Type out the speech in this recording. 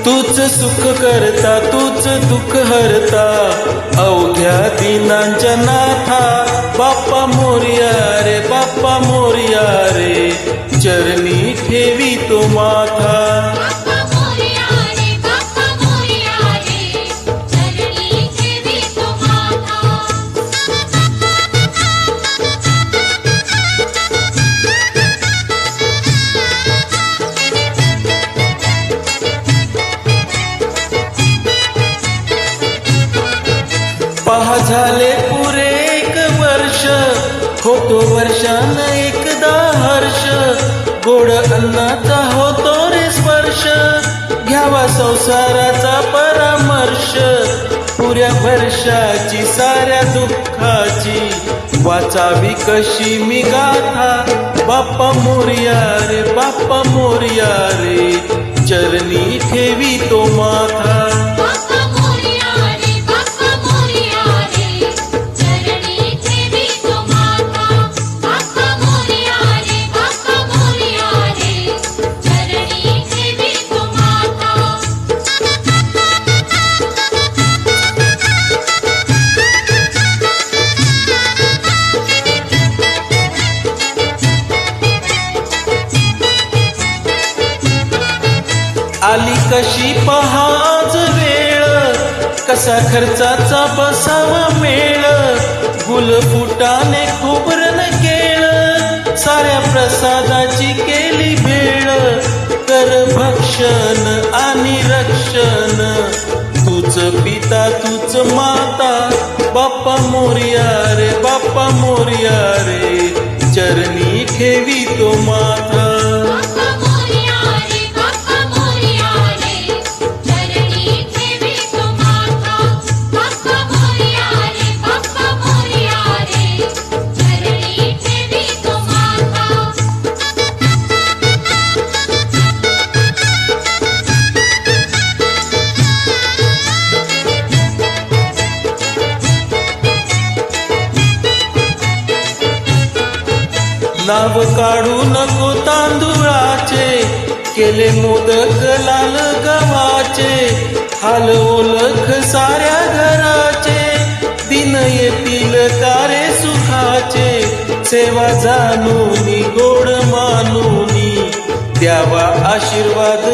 तूच सुख करता तूच दुःख हरता अवघ्या दिनांच्या नाथा बाप्पा मोरया रे बाप्पा मोरया रे चरणी ठेवी तो माथा पहा झाले पुरे 1 वर्ष होतो वर्षान एकदा हर्ष गोड अन्नाचा होतो रे स्पर्श घ्यावा संसाराचा परामर्श पुऱ्या वर्षाची साऱ्या दुःखाची वाचावी कशी मी गाथा बाप्पा मोरया रे बाप्पा मोरया रे चरणी ठेवी तो माथा आली कशी पहाज वेळ कसा खर्चाचा बसावा मेळ गुलफुटाने खोबरन केळ साऱ्या प्रसादाची केली भेळ कर भक्षण आणि रक्षण तूच पिता तूच माता बाप्पा मोरया रे बाप्पा मोरया रे चरणी ठेवी तो माथा नाव काढू नको तांदुळाचे केले मोदक लाल गव्हाचे हाल ओळख साऱ्या घराचे दिन येतील तारे सुखाचे सेवा जाणूनी गोड मानूनी द्यावा आशीर्वाद